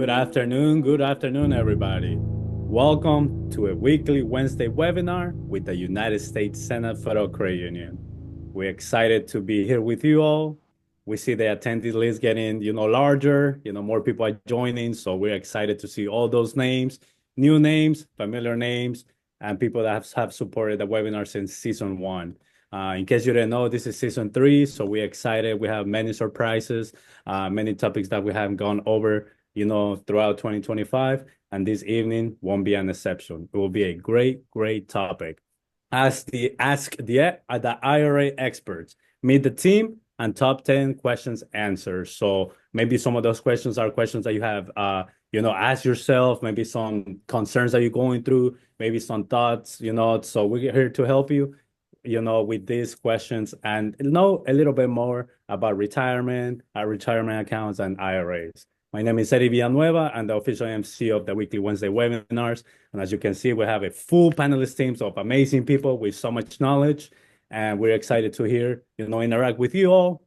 Good afternoon, everybody. Welcome to a weekly Wednesday webinar with the United States Senate Federal Credit Union. We're excited to be here with you all. We see the attendee list getting, larger, more people are joining. So we're excited to see all those names, new names, familiar names, and people that have supported the webinar since season one. In case you didn't know, this is season three, so we're excited. We have many surprises, many topics that we haven't gone over throughout 2025. And this evening won't be an exception. It will be a great topic. Ask the IRA experts, meet the team, and top 10 questions answered. So maybe some of those questions are questions that you have, ask yourself, maybe some concerns that you're going through, maybe some thoughts, so we're here to help you, with these questions and know a little bit more about retirement, retirement accounts, and IRAs. My name is Eddie Villanueva. I'm the official MC of the weekly Wednesday webinars. And as you can see, we have a full panelist team of amazing people with so much knowledge. And we're excited to hear, interact with you all,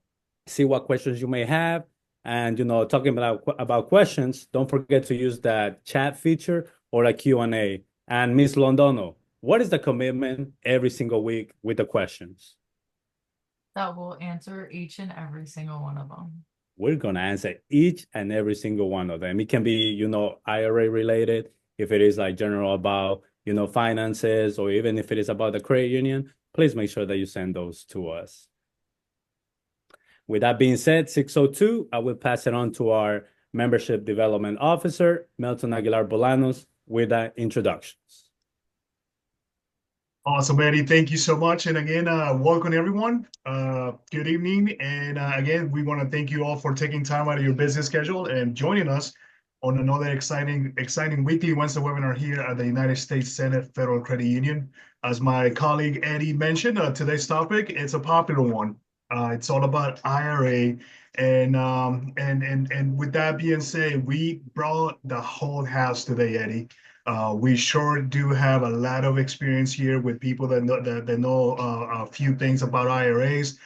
see what questions you may have. And, talking about questions, don't forget to use that chat feature or a Q&A. And Ms. Londono, what is the commitment every single week with the questions? That will answer each and every single one of them. We're going to answer each and every single one of them. It can be, IRA related, if it is like general about, finances, or even if it is about the credit union, please make sure that you send those to us. With that being said, 602, I will pass it on to our Membership Development Officer, Melton Aguilar Bolanos, with the introductions. Awesome, Eddie. Thank you so much. And again, welcome everyone. Good evening. And again, we want to thank you all for taking time out of your business schedule and joining us on another exciting weekly Wednesday webinar here at the United States Senate Federal Credit Union. As my colleague Eddie mentioned, today's topic, it's a popular one. It's all about IRA. And with that being said, we brought the whole house today, Eddie. We sure do have a lot of experience here with people that know a few things about IRAs.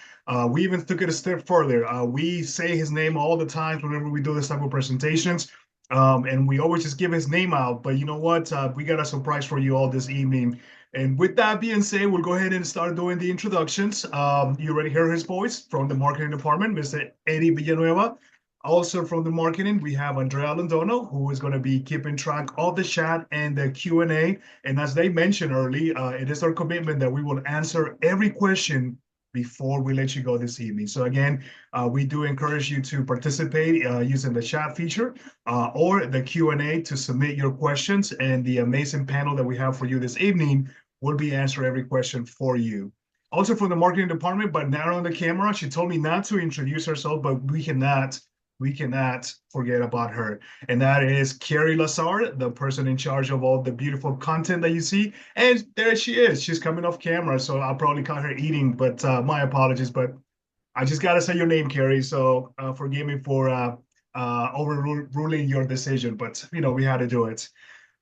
We even took it a step further. We say his name all the time whenever we do this type of presentations, and we always just give his name out. But you know what? We got a surprise for you all this evening. And with that being said, we'll go ahead and start doing the introductions. You already heard his voice from the marketing department, Mr. Eddie Villanueva. Also from the marketing, we have Andrea Londono, who is going to be keeping track of the chat and the Q&A. And as they mentioned early, it is our commitment that we will answer every question before we let you go this evening. So again, we do encourage you to participate using the chat feature or the Q&A to submit your questions. And the amazing panel that we have for you this evening will be answering every question for you. Also from the marketing department, but not on the camera, she told me not to introduce herself, but we cannot forget about her. And that is Carrie Lazard, the person in charge of all the beautiful content that you see. And there she is. She's coming off camera, so I'll probably caught her eating, but my apologies. But I just got to say your name, Carrie. So forgive me for overruling your decision, but, we had to do it.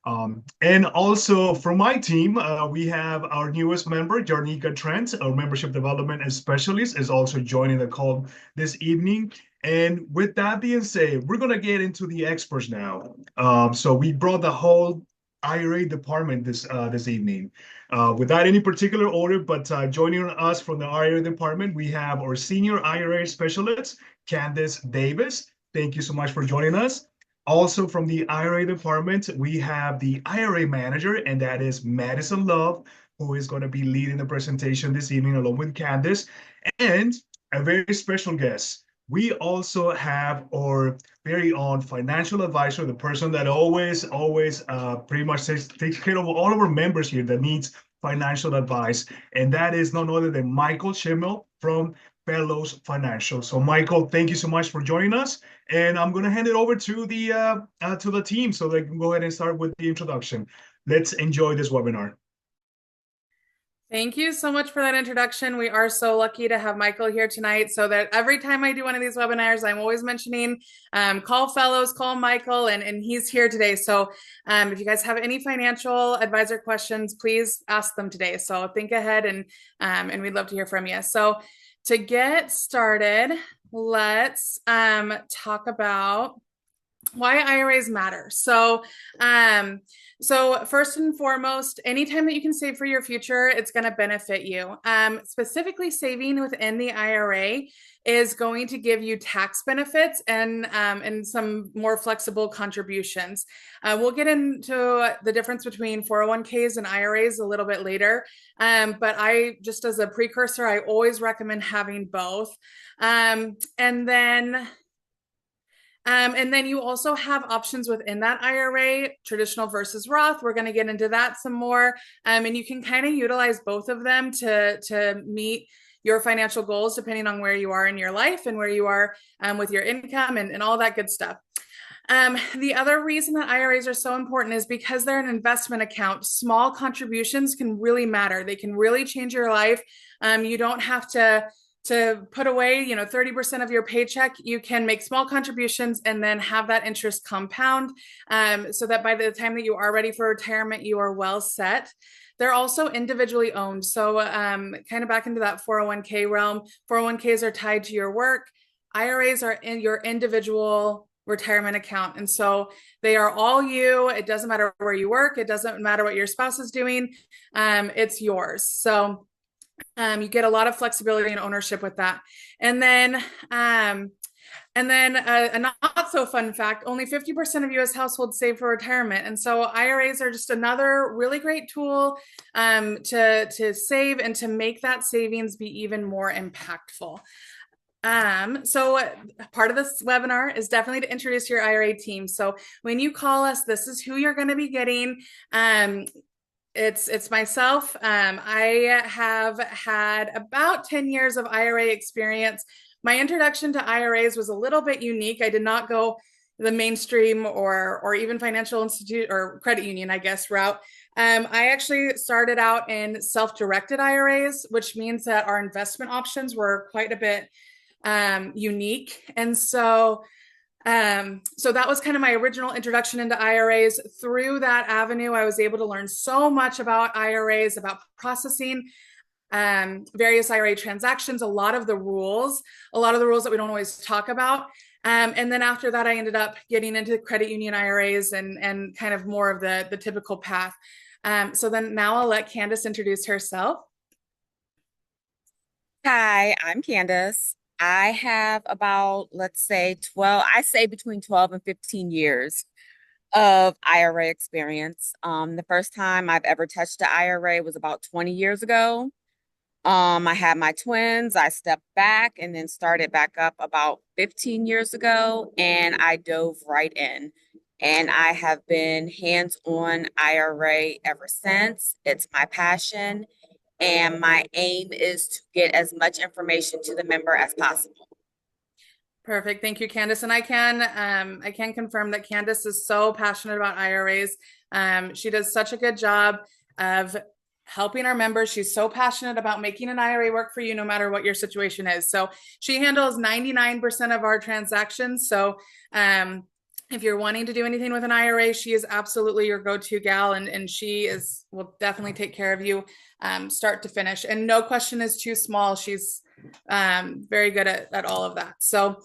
And also from my team, we have our newest member, Jarnika Trent, our membership development specialist, is also joining the call this evening. And with that being said, we're going to get into the experts now. So we brought the whole IRA department this evening. Without any particular order, but joining us from the IRA department, we have our senior IRA specialist, Candace Davis. Thank you so much for joining us. Also from the IRA department, we have the IRA manager, and that is Madison Love, who is going to be leading the presentation this evening along with Candace, and a very special guest. We also have our very own financial advisor, the person that always pretty much takes care of all of our members here that needs financial advice, and that is none other than Michael Schimmel from Fellows Financial. So Michael, thank you so much for joining us. And I'm going to hand it over to the team so they can go ahead and start with the introduction. Let's enjoy this webinar. Thank you so much for that introduction. We are so lucky to have Michael here tonight, so that every time I do one of these webinars, I'm always mentioning call Fellows, call Michael, and he's here today. So if you guys have any financial advisor questions, please ask them today. So think ahead, and we'd love to hear from you. So to get started, let's talk about why IRAs matter. So first and foremost, anytime that you can save for your future, it's going to benefit you. Specifically, saving within the IRA is going to give you tax benefits and some more flexible contributions. We'll get into the difference between 401ks and IRAs a little bit later. But I just as a precursor, I always recommend having both. And then you also have options within that IRA, traditional versus Roth. We're going to get into that some more. And you can kind of utilize both of them to meet your financial goals, depending on where you are in your life and where you are with your income and all that good stuff. The other reason that IRAs are so important is because they're an investment account. Small contributions can really matter. They can really change your life. You don't have to put away 30% of your paycheck. You can make small contributions and then have that interest compound, so that by the time that you are ready for retirement, you are well set. They're also individually owned, so kind of back into that 401k realm. 401ks are tied to your work. IRAs are in your individual retirement account, and so they are all you. It doesn't matter where you work, it doesn't matter what your spouse is doing, it's yours. So you get a lot of flexibility and ownership with that. And then a not so fun fact, only 50% of US households save for retirement. And so IRAs are just another really great tool to save and to make that savings be even more impactful. So part of this webinar is definitely to introduce your IRA team. So when you call us, this is who you're going to be getting. It's myself. I have had about 10 years of IRA experience. My introduction to IRAs was a little bit unique. I did not go the mainstream or even financial institute or credit union, I guess, route. I actually started out in self-directed IRAs, which means that our investment options were quite a bit unique. And so that was kind of my original introduction into IRAs. Through that avenue, I was able to learn so much about IRAs, about processing various IRA transactions, a lot of the rules that we don't always talk about. And then after that, I ended up getting into credit union IRAs and kind of more of the typical path. So then now I'll let Candace introduce herself. Hi, I'm Candace. I have about, let's say, between 12 and 15 years of IRA experience. The first time I've ever touched the IRA was about 20 years ago. I had my twins. I stepped back and then started back up about 15 years ago, and I dove right in. And I have been hands-on IRA ever since. It's my passion. And my aim is to get as much information to the member as possible. Perfect. Thank you, Candace. And I can confirm that Candace is so passionate about IRAs. She does such a good job of helping our members. She's so passionate about making an IRA work for you, no matter what your situation is. So she handles 99% of our transactions. So if you're wanting to do anything with an IRA, she is absolutely your go-to gal, and will definitely take care of you start to finish. And no question is too small. She's very good at all of that. So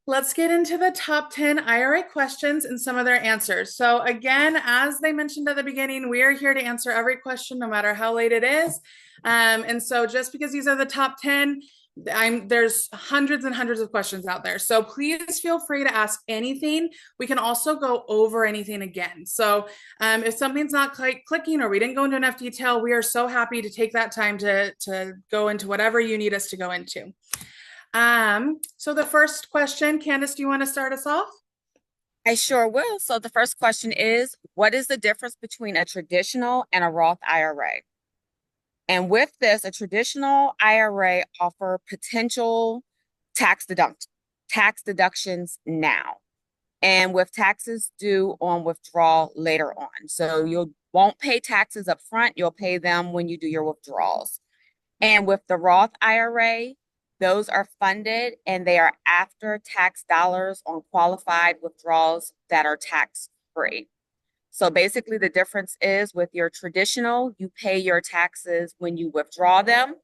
let's get into the top 10 IRA questions and some of their answers. So again, as they mentioned at the beginning, we are here to answer every question, no matter how late it is. And so just because these are the top 10, there's hundreds and hundreds of questions out there. So please feel free to ask anything. We can also go over anything again. So if something's not quite clicking or we didn't go into enough detail, we are so happy to take that time to go into whatever you need us to go into. So the first question, Candace, do you want to start us off? I sure will. So the first question is, what is the difference between a traditional and a Roth IRA? And with this, a traditional IRA offer potential tax deductions now, and with taxes due on withdrawal later on. So you won't pay taxes up front, you'll pay them when you do your withdrawals. And with the Roth IRA, those are funded and they are after tax dollars on qualified withdrawals that are tax-free. So basically the difference is with your traditional, you pay your taxes when you withdraw them.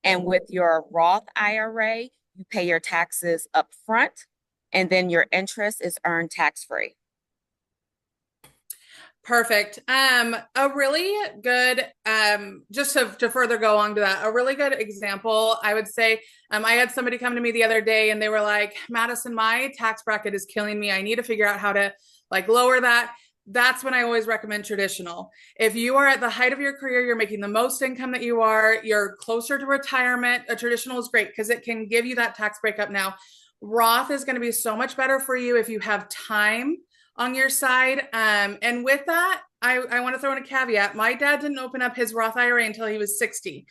And with your Roth IRA, you pay your taxes up front and then your interest is earned tax-free. Perfect. A really good, just to further go on to that, a really good example, I would say, I had somebody come to me the other day and they were like, Madison, my tax bracket is killing me. I need to figure out how to like lower that. That's when I always recommend traditional. If you are at the height of your career, you're making the most income that you are, you're closer to retirement, a traditional is great because it can give you that tax breakup now. Roth is going to be so much better for you if you have time on your side. And with that, I want to throw in a caveat. My dad didn't open up his Roth IRA until he was 60.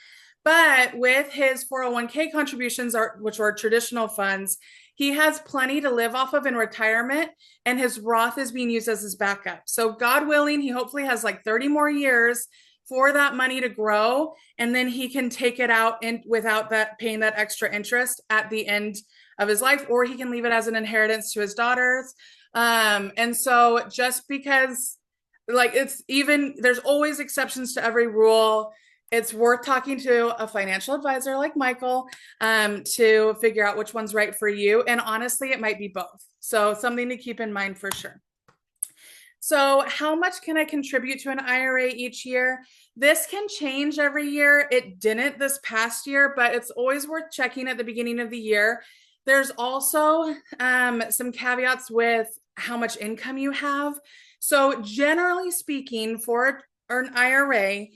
But with his 401k contributions, which are traditional funds, he has plenty to live off of in retirement, and his Roth is being used as his backup. So God willing, he hopefully has like 30 more years for that money to grow, and then he can take it out and without that paying that extra interest at the end of his life, or he can leave it as an inheritance to his daughters. And so just because like there's always exceptions to every rule, it's worth talking to a financial advisor like Michael to figure out which one's right for you. And honestly, it might be both. So something to keep in mind for sure. So how much can I contribute to an IRA each year? This can change every year. It didn't this past year, but it's always worth checking at the beginning of the year. There's also some caveats with how much income you have. So generally speaking, for an IRA,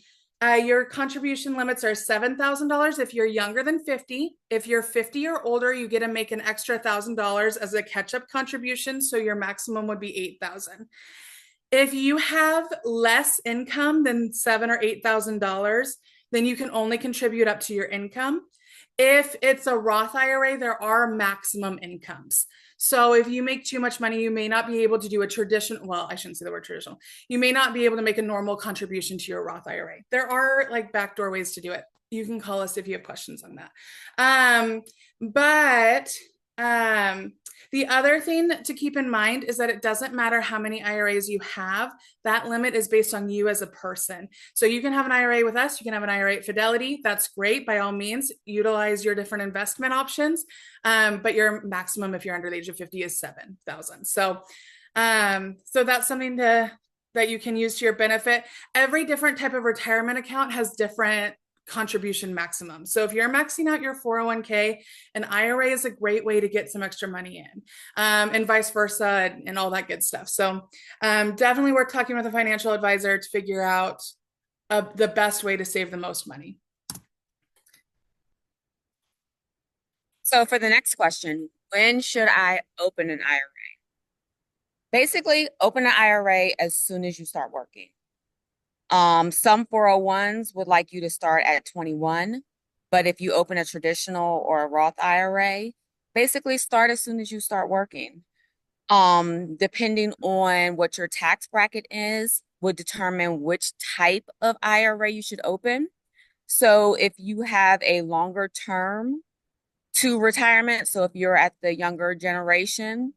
your contribution limits are $7,000 if you're younger than 50. If you're 50 or older, you get to make an extra $1,000 as a catch-up contribution. So your maximum would be $8,000. If you have less income than $7,000 or $8,000, then you can only contribute up to your income. If it's a Roth IRA, there are maximum incomes. So if you make too much money, you may not be able to do a traditional, well, I shouldn't say the word traditional. You may not be able to make a normal contribution to your Roth IRA. There are like backdoor ways to do it. You can call us if you have questions on that. The other thing to keep in mind is that it doesn't matter how many IRAs you have. That limit is based on you as a person. So you can have an IRA with us. You can have an IRA at Fidelity. That's great. By all means, utilize your different investment options. But your maximum, if you're under the age of 50, is 7,000. So that's something that you can use to your benefit. Every different type of retirement account has different contribution maximum. So if you're maxing out your 401k, an IRA is a great way to get some extra money in, and vice versa, and all that good stuff. So definitely worth talking with a financial advisor to figure out the best way to save the most money. So for the next question, when should I open an IRA? Basically, open an IRA as soon as you start working. Some 401s would like you to start at 21, but if you open a traditional or a Roth IRA, basically start as soon as you start working. Depending on what your tax bracket is, would determine which type of IRA you should open. So if you have a longer term to retirement, so if you're at the younger generation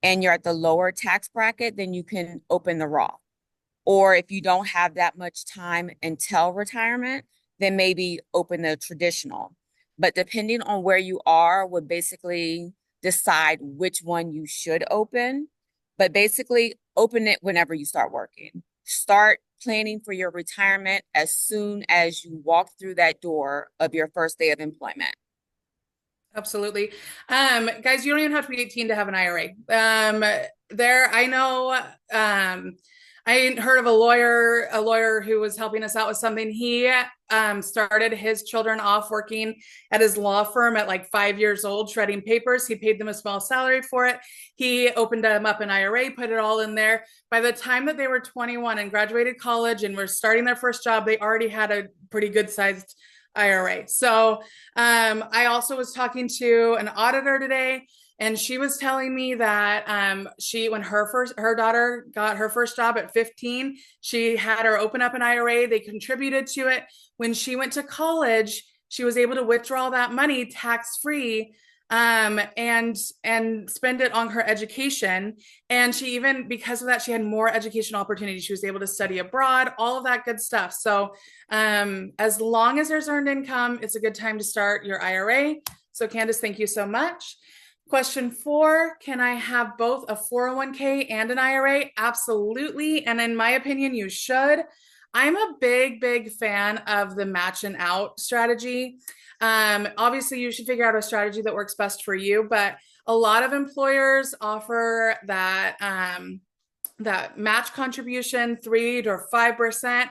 and you're at the lower tax bracket, then you can open the Roth. Or if you don't have that much time until retirement, then maybe open the traditional. But depending on where you are would basically decide which one you should open. But basically open it whenever you start working. Start planning for your retirement as soon as you walk through that door of your first day of employment. Absolutely. Guys, you don't even have to be 18 to have an IRA. I know, I heard of a lawyer who was helping us out with something. He started his children off working at his law firm at like 5 years old, shredding papers. He paid them a small salary for it. He opened them up an IRA, put it all in there. By the time that they were 21 and graduated college and were starting their first job, they already had a pretty good sized IRA. So I also was talking to an auditor today, and she was telling me that when her daughter got her first job at 15, she had her open up an IRA. They contributed to it. When she went to college, she was able to withdraw that money tax-free and spend it on her education. And she even, because of that, she had more educational opportunities. She was able to study abroad, all of that good stuff. So as long as there's earned income, it's a good time to start your IRA. So Candace, thank you so much. Question 4, can I have both a 401k and an IRA? Absolutely. And in my opinion, you should. I'm a big fan of the match and out strategy. Obviously, you should figure out a strategy that works best for you, but a lot of employers offer that match contribution, 3 to 5%.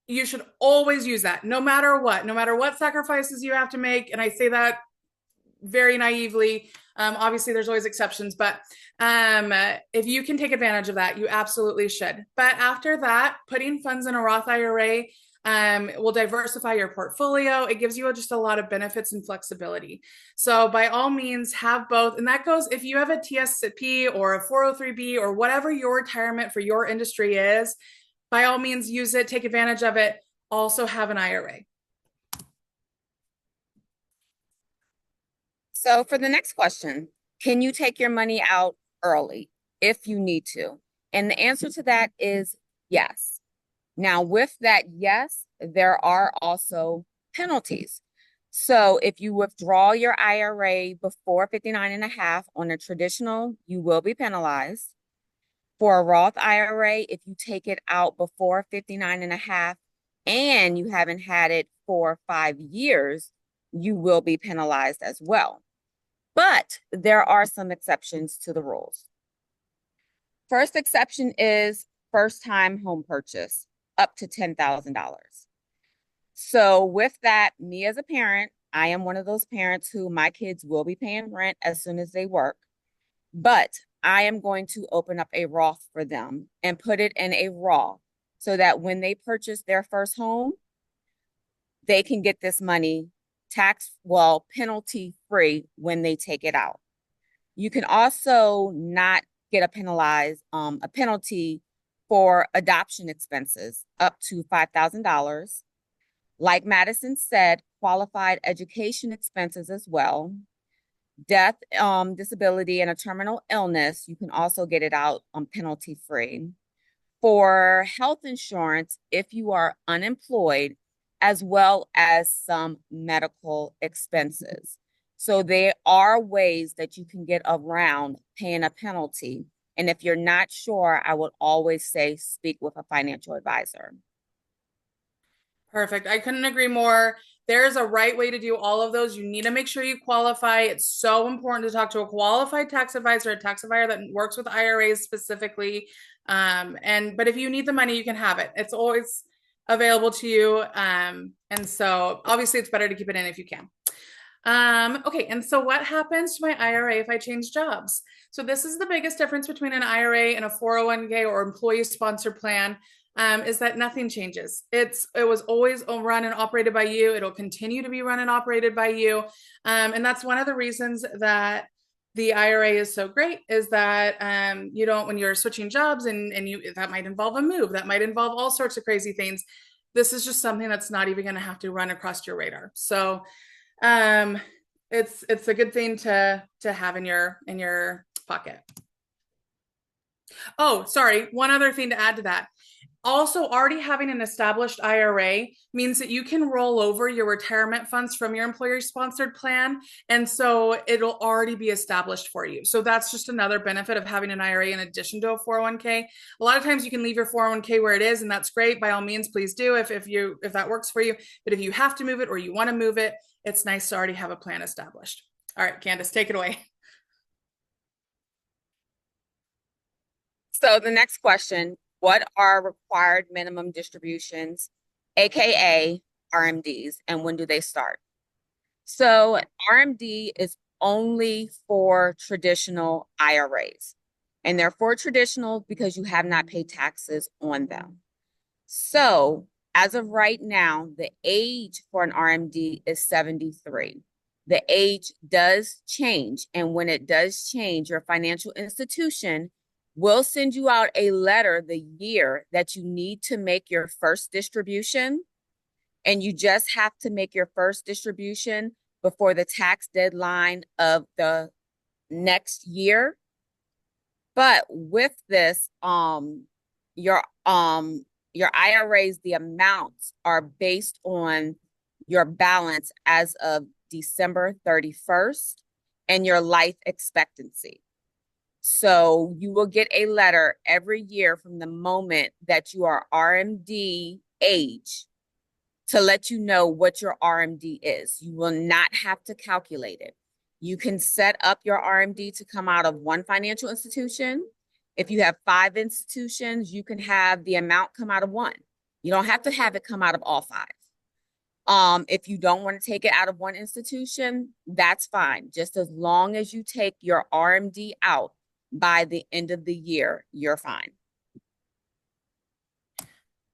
You should always use that, no matter what sacrifices you have to make. And I say that very naively. Obviously, there's always exceptions, but if you can take advantage of that, you absolutely should. But after that, putting funds in a Roth IRA will diversify your portfolio. It gives you just a lot of benefits and flexibility. So by all means, have both. And that goes if you have a TSP or a 403B or whatever your retirement for your industry is, by all means, use it, take advantage of it. Also have an IRA. So for the next question, can you take your money out early if you need to? And the answer to that is yes. Now, with that yes, there are also penalties. So if you withdraw your IRA before 59 and a half on a traditional, you will be penalized. For a Roth IRA, if you take it out before 59 and a half and you haven't had it for 5 years, you will be penalized as well. But there are some exceptions to the rules. First exception is first-time home purchase, up to $10,000. So with that, me as a parent, I am one of those parents who my kids will be paying rent as soon as they work, but I am going to open up a Roth for them and put it in a Roth so that when they purchase their first home, they can get this money penalty free when they take it out. You can also not get a penalty for adoption expenses up to $5,000. Like Madison said, qualified education expenses as well. Death, disability, and a terminal illness, you can also get it out penalty free. For health insurance, if you are unemployed, as well as some medical expenses. So there are ways that you can get around paying a penalty. And if you're not sure, I would always say speak with a financial advisor. Perfect. I couldn't agree more. There's a right way to do all of those. You need to make sure you qualify. It's so important to talk to a qualified tax advisor, a tax advisor that works with IRAs specifically. But if you need the money, you can have it. It's always available to you. And so obviously it's better to keep it in if you can. Okay, and so what happens to my IRA if I change jobs? So this is the biggest difference between an IRA and a 401k or employee sponsored plan. Is that nothing changes. It was always run and operated by you. It'll continue to be run and operated by you. And that's one of the reasons that the IRA is so great is that you don't, when you're switching jobs and that might involve a move, that might involve all sorts of crazy things. This is just something that's not even going to have to run across your radar. So it's a good thing to have in your pocket. Oh, sorry. One other thing to add to that. Also, already having an established IRA means that you can roll over your retirement funds from your employer-sponsored plan. And so it'll already be established for you. So that's just another benefit of having an IRA in addition to a 401k. A lot of times you can leave your 401k where it is, and that's great. By all means, please do if that works for you. But if you have to move it or you want to move it, it's nice to already have a plan established. All right, Candace, take it away. So the next question, what are required minimum distributions, AKA RMDs, and when do they start? So RMD is only for traditional IRAs, and they're for traditional because you have not paid taxes on them. So as of right now, the age for an RMD is 73. The age does change, and when it does change, your financial institution will send you out a letter the year that you need to make your first distribution. And you just have to make your first distribution before the tax deadline of the next year. But with this, your IRAs, the amounts are based on your balance as of December 31st. and your life expectancy. So you will get a letter every year from the moment that you are RMD age to let you know what your RMD is. You will not have to calculate it. You can set up your RMD to come out of one financial institution. If you have 5 institutions, you can have the amount come out of one. You don't have to have it come out of all 5. If you don't want to take it out of one institution, that's fine. Just as long as you take your RMD out by the end of the year, you're fine.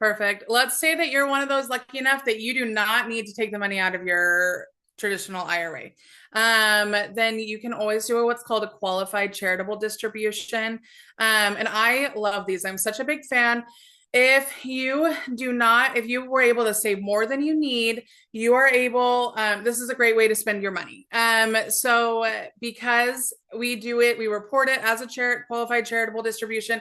Perfect. Let's say that you're one of those lucky enough that you do not need to take the money out of your traditional IRA. Then you can always do what's called a qualified charitable distribution. And I love these. I'm such a big fan. If you were able to save more than you need, you are able, this is a great way to spend your money. So because we do it, we report it as a qualified charitable distribution,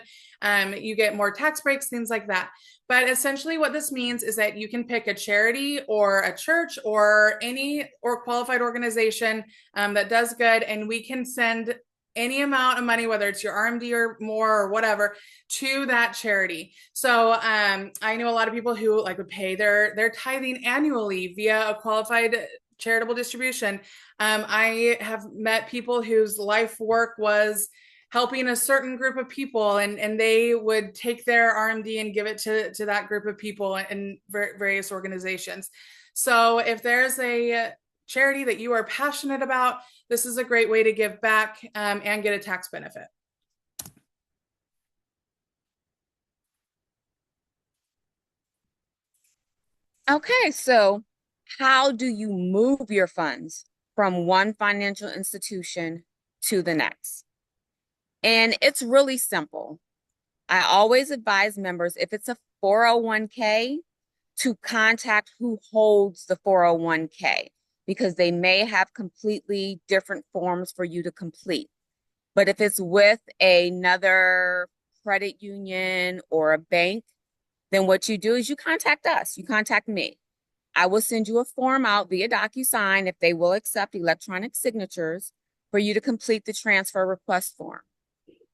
you get more tax breaks, things like that. But essentially what this means is that you can pick a charity or a church or qualified organization that does good, and we can send any amount of money, whether it's your RMD or more or whatever, to that charity. So I know a lot of people who would pay their tithing annually via a qualified charitable distribution. I have met people whose life work was helping a certain group of people, and they would take their RMD and give it to that group of people in various organizations. So if there's a charity that you are passionate about, this is a great way to give back and get a tax benefit. Okay, so how do you move your funds from one financial institution to the next? And it's really simple. I always advise members, if it's a 401k, to contact who holds the 401k, because they may have completely different forms for you to complete. But if it's with another credit union or a bank, then what you do is you contact us, you contact me. I will send you a form out via DocuSign if they will accept electronic signatures for you to complete the transfer request form.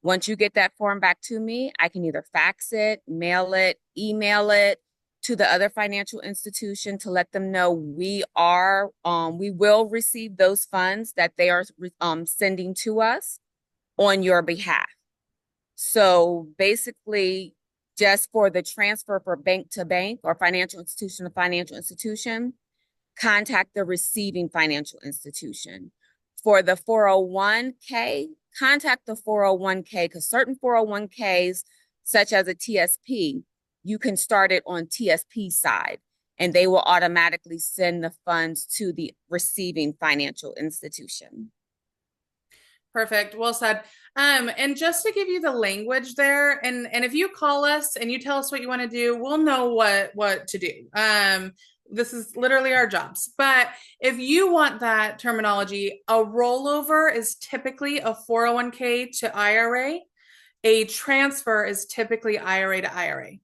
Once you get that form back to me, I can either fax it, mail it, email it to the other financial institution to let them know we will receive those funds that they are sending to us on your behalf. So basically, just for the transfer for bank to bank or financial institution to financial institution, contact the receiving financial institution. For the 401k, contact the 401k, because certain 401ks, such as a TSP, you can start it on TSP side, and they will automatically send the funds to the receiving financial institution. Perfect. Well said. And just to give you the language there, and if you call us and you tell us what you want to do, we'll know what to do. This is literally our jobs. But if you want that terminology, a rollover is typically a 401k to IRA. A transfer is typically IRA to IRA.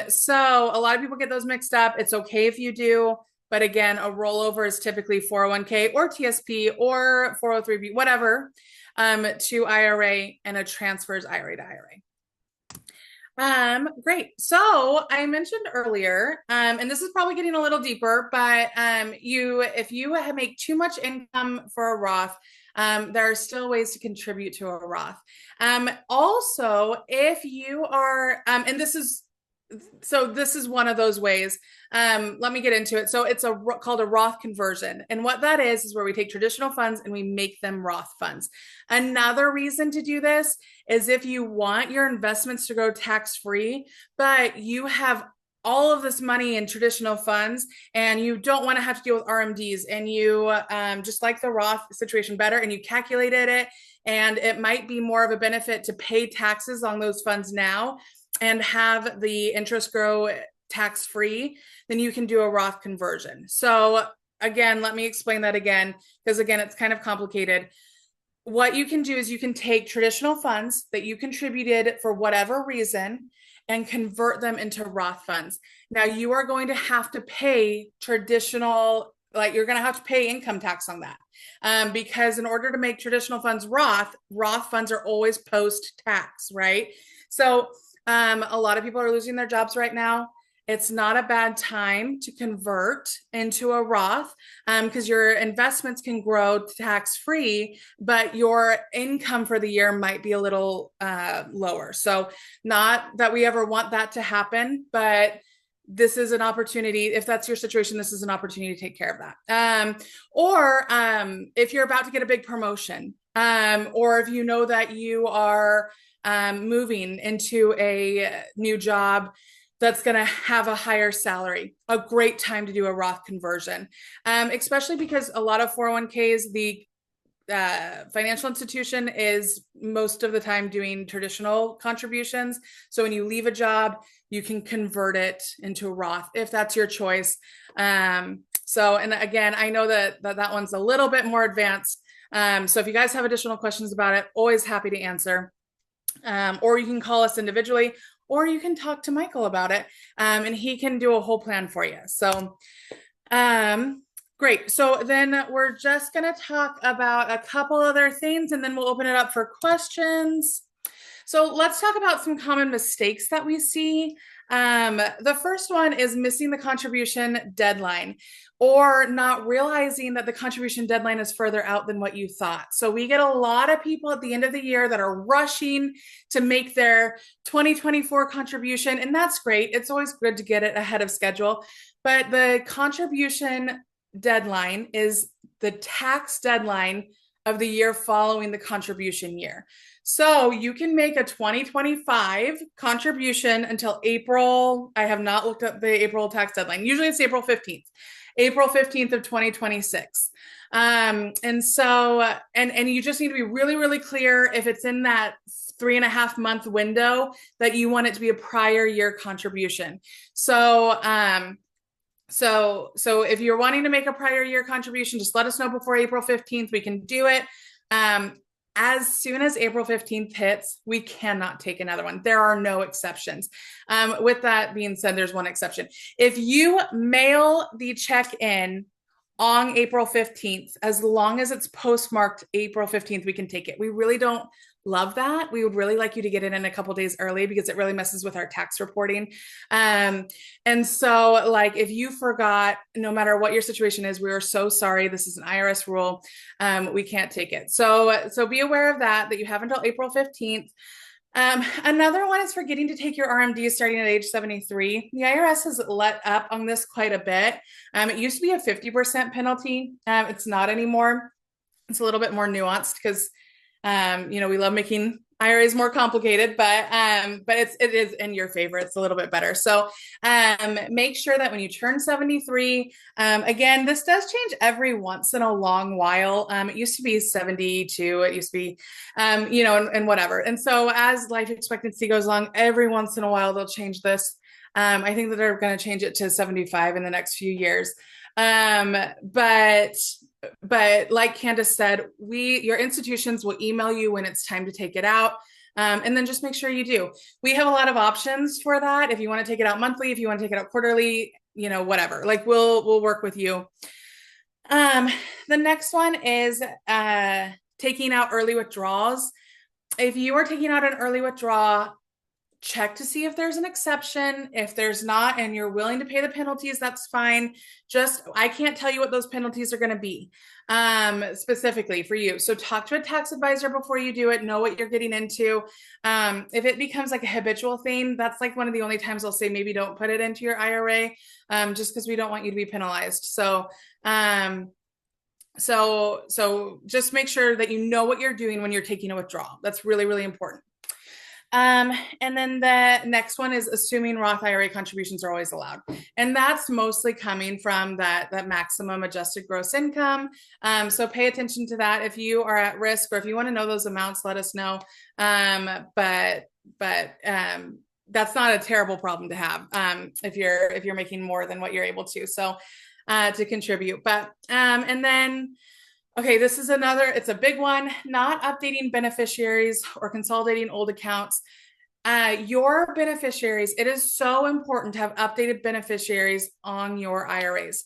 So a lot of people get those mixed up. It's okay if you do. But again, a rollover is typically 401k or TSP or 403b, whatever, to IRA, and a transfer is IRA to IRA. Great. So I mentioned earlier, and this is probably getting a little deeper, but if you make too much income for a Roth, there are still ways to contribute to a Roth. Also, if you are, and this is one of those ways. Let me get into it. So it's called a Roth conversion. And what that is where we take traditional funds and we make them Roth funds. Another reason to do this is if you want your investments to go tax-free, but you have all of this money in traditional funds and you don't want to have to deal with RMDs, and you just like the Roth situation better, and you calculated it, and it might be more of a benefit to pay taxes on those funds now and have the interest grow tax-free, then you can do a Roth conversion. So again, let me explain that again, because again, it's kind of complicated. What you can do is you can take traditional funds that you contributed for whatever reason and convert them into Roth funds. Now you are going to have to pay traditional like you're going to have to pay income tax on that. Because in order to make traditional funds Roth funds are always post-tax, right? So a lot of people are losing their jobs right now. It's not a bad time to convert into a Roth because your investments can grow tax-free, but your income for the year might be a little lower. So not that we ever want that to happen, but this is an opportunity. If that's your situation, this is an opportunity to take care of that. Or if you're about to get a big promotion, or if you know that you are moving into a new job that's going to have a higher salary, a great time to do a Roth conversion, especially because a lot of 401ks, the financial institution is most of the time doing traditional contributions. So when you leave a job, you can convert it into a Roth if that's your choice. So, and again, I know that one's a little bit more advanced. So if you guys have additional questions about it, always happy to answer. Or you can call us individually, or you can talk to Michael about it, and he can do a whole plan for you. So, great. So then we're just going to talk about a couple other things, and then we'll open it up for questions. So let's talk about some common mistakes that we see. The first one is missing the contribution deadline or not realizing that the contribution deadline is further out than what you thought. So we get a lot of people at the end of the year that are rushing to make their 2024 contribution, and that's great. It's always good to get it ahead of schedule, but the contribution deadline is the tax deadline of the year following the contribution year. So you can make a 2025 contribution until April. I have not looked at the April tax deadline. Usually it's April 15th of 2026. And so, and you just need to be really, really clear if it's in that 3.5 month window that you want it to be a prior year contribution. So if you're wanting to make a prior year contribution, just let us know before April 15th. We can do it. As soon as April 15th hits, we cannot take another one. There are no exceptions. With that being said, there's one exception. If you mail the check in on April 15th, as long as it's postmarked April 15th, we can take it. We really don't love that. We would really like you to get it in a couple days early because it really messes with our tax reporting. And so like if you forgot, no matter what your situation is, we are so sorry. This is an IRS rule. We can't take it. So be aware of that you have until April 15th. Another one is forgetting to take your RMD starting at age 73. The IRS has let up on this quite a bit. It used to be a 50% penalty. It's not anymore. It's a little bit more nuanced because we love making IRAs more complicated, but it is in your favor. It's a little bit better. So make sure that when you turn 73, again, this does change every once in a long while. It used to be 72. It used to be, and whatever. And so as life expectancy goes along, every once in a while, they'll change this. I think that they're going to change it to 75 in the next few years. But like Candace said, your institutions will email you when it's time to take it out. And then just make sure you do. We have a lot of options for that. If you want to take it out monthly, if you want to take it out quarterly, whatever, like we'll work with you. The next one is taking out early withdrawals. If you are taking out an early withdrawal, check to see if there's an exception. If there's not, and you're willing to pay the penalties, that's fine. I can't tell you what those penalties are going to be specifically for you. So talk to a tax advisor before you do it. Know what you're getting into. If it becomes like a habitual thing, that's like one of the only times I'll say maybe don't put it into your IRA, just because we don't want you to be penalized. So just make sure that you know what you're doing when you're taking a withdrawal. That's really, really important. And then the next one is assuming Roth IRA contributions are always allowed. And that's mostly coming from that maximum adjusted gross income. So pay attention to that. If you are at risk or if you want to know those amounts, let us know. But that's not a terrible problem to have if you're making more than what you're able to. So to contribute. But and then okay, this is it's a big one, not updating beneficiaries or consolidating old accounts. Your beneficiaries, it is so important to have updated beneficiaries on your IRAs.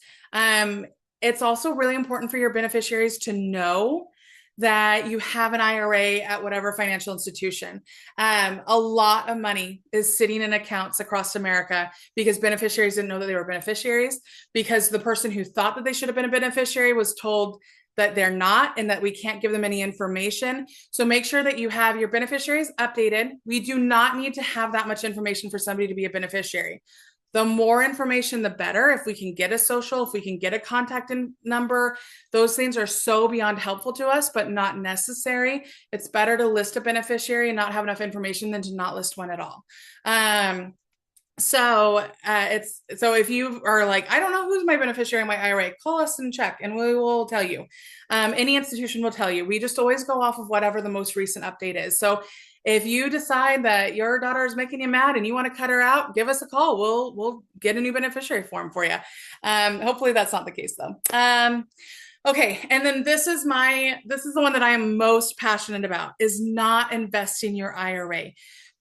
it's also really important for your beneficiaries to know that you have an IRA at whatever financial institution. A lot of money is sitting in accounts across America because beneficiaries didn't know that they were beneficiaries, because the person who thought that they should have been a beneficiary was told that they're not and that we can't give them any information. So make sure that you have your beneficiaries updated. We do not need to have that much information for somebody to be a beneficiary. The more information, the better. If we can get a social, if we can get a contact number, those things are so beyond helpful to us, but not necessary. It's better to list a beneficiary and not have enough information than to not list one at all. So if you are like, I don't know who's my beneficiary in my IRA, call us and check, and we will tell you. Any institution will tell you. We just always go off of whatever the most recent update is. So if you decide that your daughter is making you mad and you want to cut her out, give us a call. We'll get a new beneficiary form for you. Hopefully that's not the case though. Okay, and then this is the one that I am most passionate about, is not investing your IRA.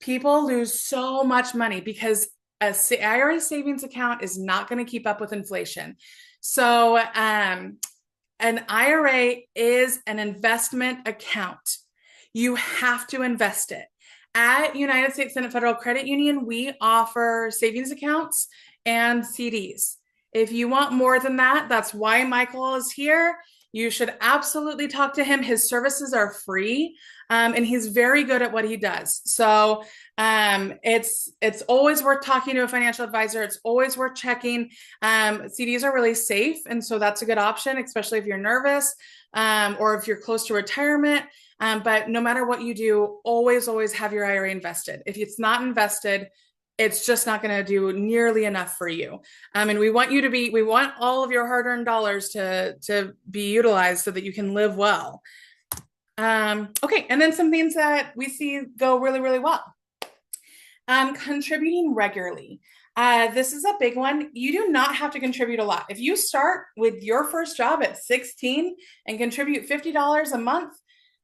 People lose so much money because an IRA savings account is not going to keep up with inflation. So an IRA is an investment account. You have to invest it. At United States Senate Federal Credit Union, we offer savings accounts and CDs. If you want more than that, that's why Michael is here. You should absolutely talk to him. His services are free, and he's very good at what he does. So it's always worth talking to a financial advisor. It's always worth checking. CDs are really safe, and so that's a good option, especially if you're nervous or if you're close to retirement. But no matter what you do, always have your IRA invested. If it's not invested, it's just not going to do nearly enough for you. And we want all of your hard-earned dollars to be utilized so that you can live well. Okay, and then some things that we see go really, really well. Contributing regularly. This is a big one. You do not have to contribute a lot. If you start with your first job at 16 and contribute $50 a month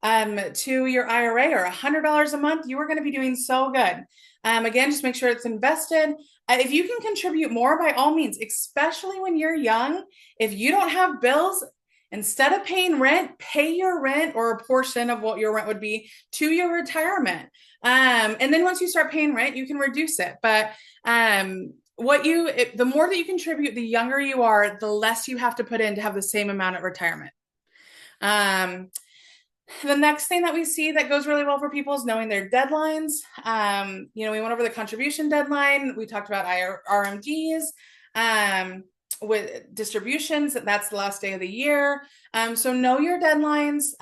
to your IRA, or $100 a month, you are going to be doing so good. Again, just make sure it's invested. If you can contribute more, by all means, especially when you're young. If you don't have bills, instead of paying rent, pay your rent or a portion of what your rent would be to your retirement. And then once you start paying rent, you can reduce it. But the more that you contribute, the younger you are, the less you have to put in to have the same amount at retirement. The next thing that we see that goes really well for people is knowing their deadlines. We went over the contribution deadline. We talked about RMDs. With distributions, that's the last day of the year. So know your deadlines.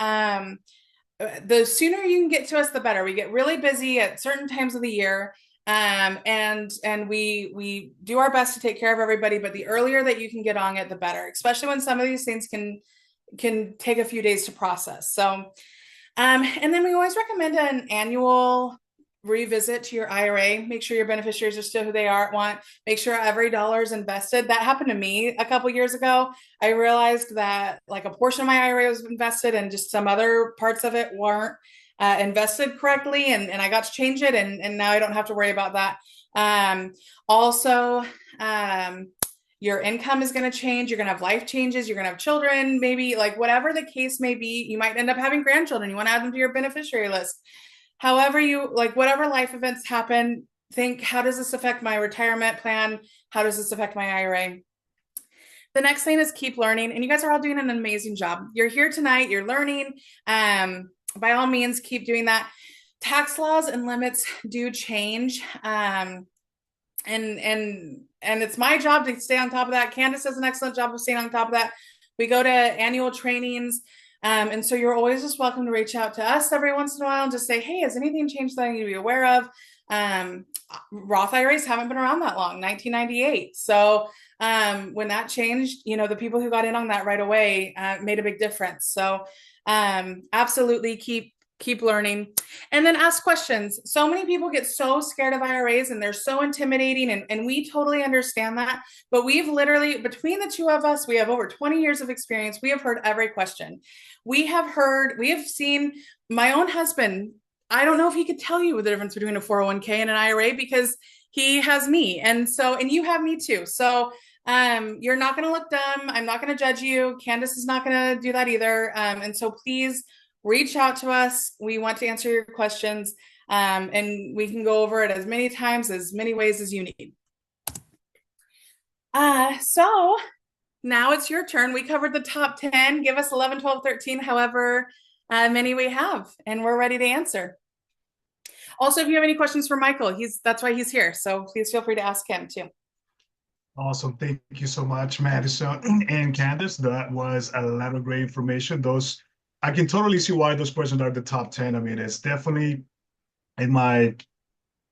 The sooner you can get to us, the better. We get really busy at certain times of the year. And we do our best to take care of everybody, but the earlier that you can get on it, the better, especially when some of these things can take a few days to process. So, and then we always recommend an annual revisit to your IRA. Make sure your beneficiaries are still who they want. Make sure every dollar is invested. That happened to me a couple years ago. I realized that like a portion of my IRA was invested and just some other parts of it weren't invested correctly. And I got to change it. And now I don't have to worry about that. Also, your income is going to change. You're going to have life changes. You're going to have children, maybe, like whatever the case may be. You might end up having grandchildren. You want to add them to your beneficiary list. However, whatever life events happen, think, how does this affect my retirement plan? How does this affect my IRA? The next thing is keep learning. And you guys are all doing an amazing job. You're here tonight. You're learning. By all means, keep doing that. Tax laws and limits do change. And it's my job to stay on top of that. Candace does an excellent job of staying on top of that. We go to annual trainings. And so you're always just welcome to reach out to us every once in a while and just say, hey, has anything changed that I need to be aware of? Roth IRAs haven't been around that long, 1998. So when that changed, the people who got in on that right away made a big difference. So absolutely keep learning, and then ask questions. So many people get so scared of IRAs and they're so intimidating, and we totally understand that. But we've literally, between the two of us, we have over 20 years of experience. We have heard every question. We have seen my own husband. I don't know if he could tell you the difference between a 401k and an IRA because he has me. And you have me too. So You're not going to look dumb. I'm not going to judge you. Candace is not going to do that either. And so please reach out to us. We want to answer your questions. And we can go over it as many times, as many ways as you need. So now it's your turn. We covered the top 10. Give us 11, 12, 13, however many we have, and we're ready to answer. Also, if you have any questions for Michael, that's why he's here. So please feel free to ask him too. Awesome. Thank you so much, Madison and Candace. That was a lot of great information. I can totally see why those questions are the top 10. I mean, it's definitely in my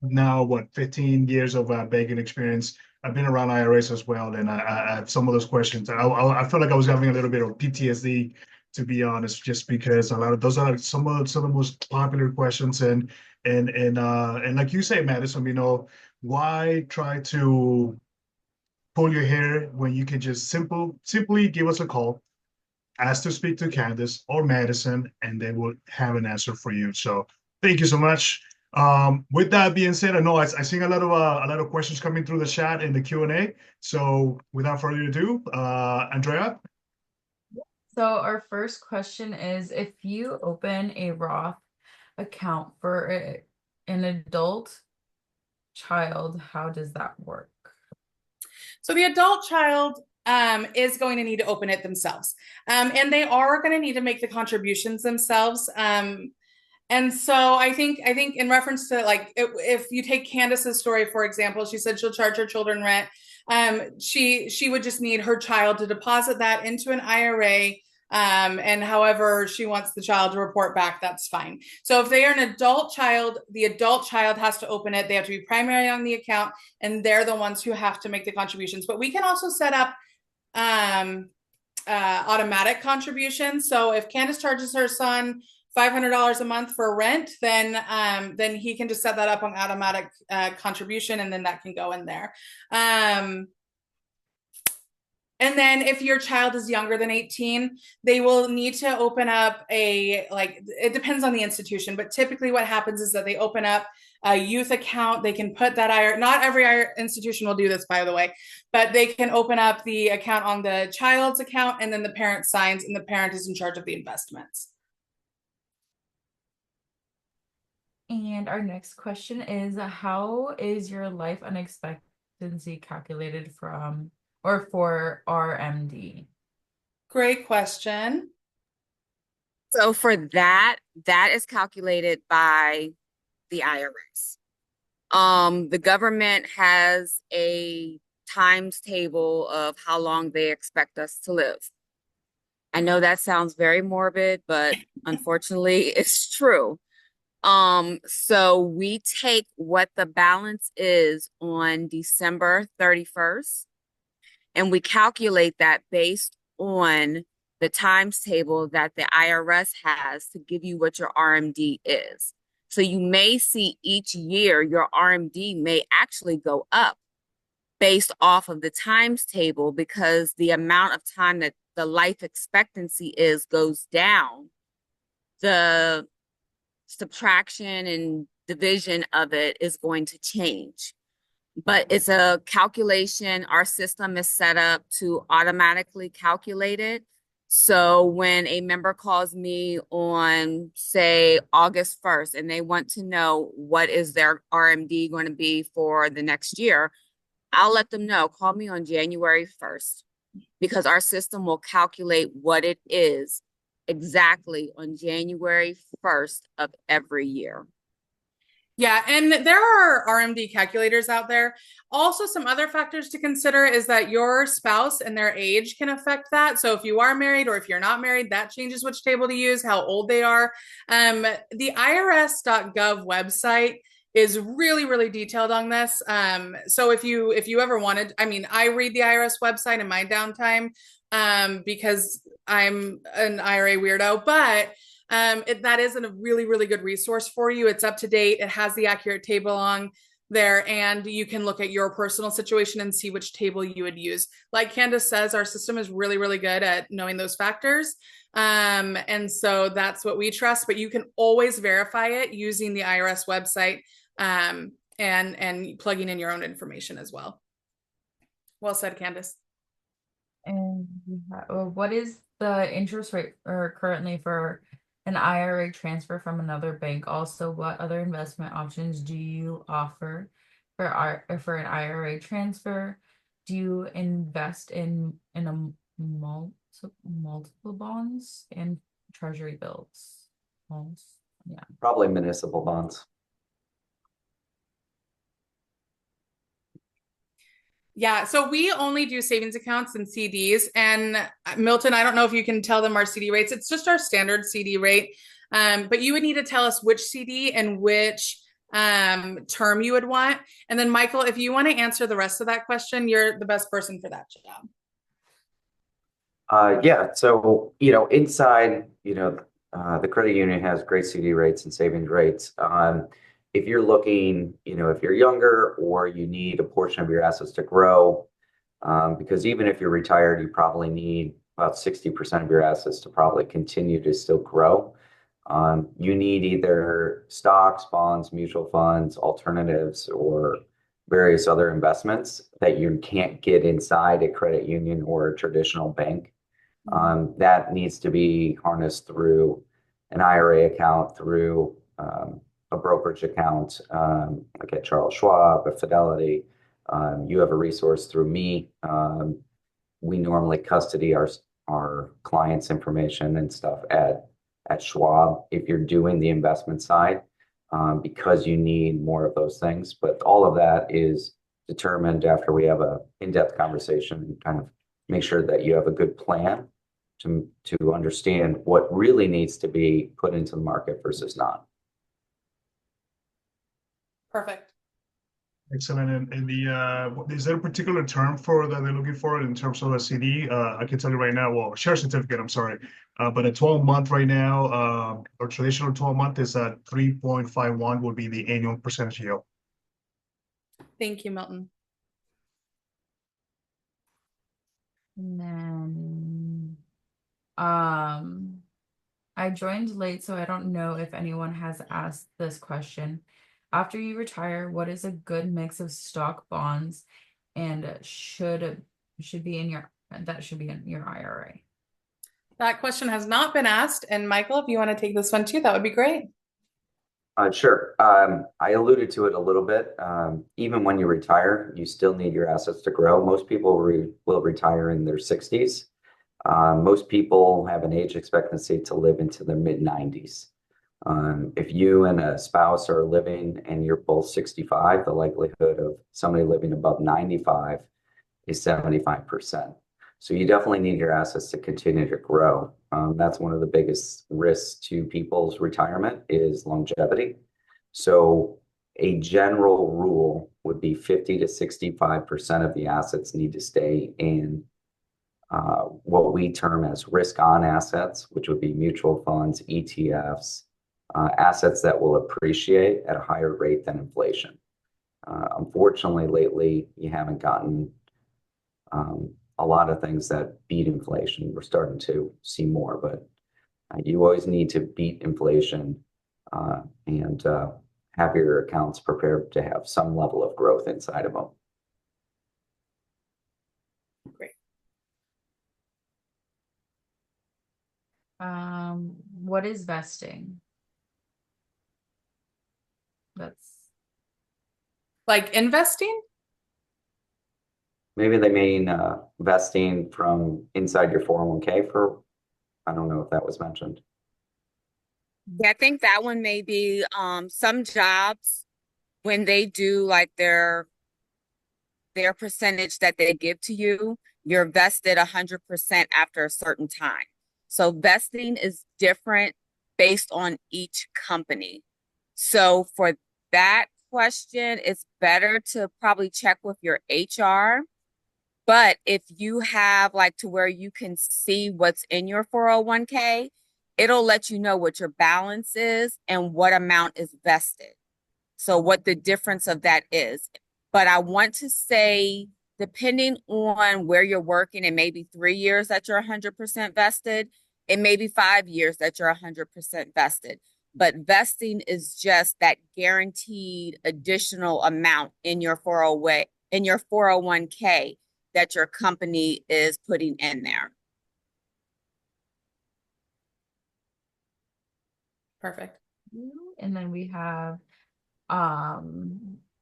now, 15 years of banking experience. I've been around IRAs as well, and I have some of those questions. I felt like I was having a little bit of PTSD, to be honest, just because a lot of those are some of the most popular questions. And like you say, Madison, why try to pull your hair when you can just simply give us a call, ask to speak to Candace or Madison, and they will have an answer for you. So thank you so much. With that being said, I know I see a lot of questions coming through the chat and the Q&A. So without further ado, Andrea. So our first question is, if you open a Roth account for an adult child, how does that work? So the adult child is going to need to open it themselves. And they are going to need to make the contributions themselves. And so I think in reference to, like, if you take Candace's story, for example, she said she'll charge her children rent. She would just need her child to deposit that into an IRA. And however she wants the child to report back, that's fine. So if they are an adult child, the adult child has to open it. They have to be primary on the account, and they're the ones who have to make the contributions. But we can also set up automatic contributions. So if Candace charges her son $500 a month for rent, then he can just set that up on automatic contribution, and then that can go in there. And then if your child is younger than 18, they will need to open up it depends on the institution, but typically what happens is that they open up a youth account. They can put that IRA, not every institution will do this, by the way, but they can open up the account on the child's account, and then the parent signs, and the parent is in charge of the investments. And our next question is, how is your life expectancy calculated for RMD? Great question. So for that is calculated by the IRS. The government has a times table of how long they expect us to live. I know that sounds very morbid, but unfortunately it's true. So we take what the balance is on December 31st, and we calculate that based on the times table that the IRS has to give you what your RMD is. So you may see each year your RMD may actually go up based off of the times table, because the amount of time that the life expectancy goes down. The subtraction and division of it is going to change. But it's a calculation. Our system is set up to automatically calculate it. So when a member calls me on, say, August 1st, and they want to know what is their RMD going to be for the next year, I'll let them know, call me on January 1st, because our system will calculate what it is exactly on January 1st of every year. Yeah, and there are RMD calculators out there. Also, some other factors to consider is that your spouse and their age can affect that. So if you are married or if you're not married, that changes which table to use, how old they are. The IRS.gov website is really, really detailed on this. So if you ever wanted, I read the IRS website in my downtime because I'm an IRA weirdo, but that is a really, really good resource for you. It's up to date. It has the accurate table on there, and you can look at your personal situation and see which table you would use. Like Candace says, our system is really, really good at knowing those factors. And so that's what we trust, but you can always verify it using the IRS website and plugging in your own information as well. Well said, Candace. And what is the interest rate or currently for an IRA transfer from another bank? Also, what other investment options do you offer for an IRA transfer? Do you invest in multiple bonds and treasury bills? Bonds? Yeah. Probably municipal bonds. Yeah, so we only do savings accounts and CDs. And Milton, I don't know if you can tell them our CD rates. It's just our standard CD rate. But you would need to tell us which CD and which term you would want. And then, Michael, if you want to answer the rest of that question, you're the best person for that job. Yeah, so inside, the credit union has great CD rates and savings rates. If you're looking, if you're younger or you need a portion of your assets to grow, because even if you're retired, you probably need about 60% of your assets to probably continue to still grow. You need either stocks, bonds, mutual funds, alternatives, or various other investments that you can't get inside a credit union or a traditional bank. That needs to be harnessed through an IRA account, through a brokerage account, like at Charles Schwab, at Fidelity. You have a resource through me. We normally custody our clients' information and stuff at Schwab if you're doing the investment side, because you need more of those things. But all of that is determined after we have a in-depth conversation and kind of make sure that you have a good plan to understand what really needs to be put into the market versus not. Perfect. Excellent. And is there a particular term for that they're looking for in terms of a CD? I can tell you right now, well, share certificate, I'm sorry. But a 12-month right now, or traditional 12-month is at 3.51 would be the annual percentage yield. Thank you, Milton. And then, I joined late, so I don't know if anyone has asked this question. After you retire, what is a good mix of stock, bonds, and should be in your IRA? That question has not been asked. And Michael, if you want to take this one too, that would be great. Sure. I alluded to it a little bit. Even when you retire, you still need your assets to grow. Most people will retire in their 60s. Most people have an age expectancy to live into their mid-90s. If you and a spouse are living and you're both 65, the likelihood of somebody living above 95 is 75%. So you definitely need your assets to continue to grow. That's one of the biggest risks to people's retirement is longevity. So a general rule would be 50 to 65% of the assets need to stay in what we term as risk-on assets, which would be mutual funds, ETFs, assets that will appreciate at a higher rate than inflation. Unfortunately, lately, you haven't gotten a lot of things that beat inflation. We're starting to see more, but you always need to beat inflation and have your accounts prepared to have some level of growth inside of them. Great. What is vesting? That's like investing? Maybe they mean vesting from inside your 401k for, I don't know if that was mentioned. Yeah, I think that one may be some jobs when they do like their percentage that they give to you, you're vested 100% after a certain time. So vesting is different based on each company. So for that question, it's better to probably check with your HR. But if you have like to where you can see what's in your 401k, it'll let you know what your balance is and what amount is vested. So what the difference of that is. But I want to say, depending on where you're working, it may be 3 years that you're 100% vested. It may be 5 years that you're 100% vested. But vesting is just that guaranteed additional amount in your 401k that your company is putting in there. Perfect. And then we have,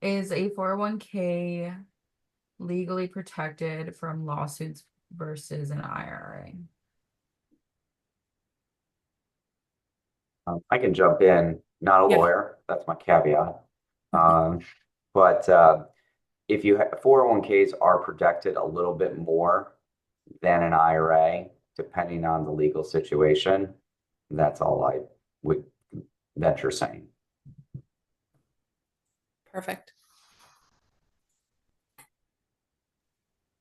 is a 401k legally protected from lawsuits versus an IRA? I can jump in, not a Yeah. lawyer, that's my caveat. But if you have 401ks are protected a little bit more than an IRA, depending on the legal situation. That's all I would venture saying. Perfect.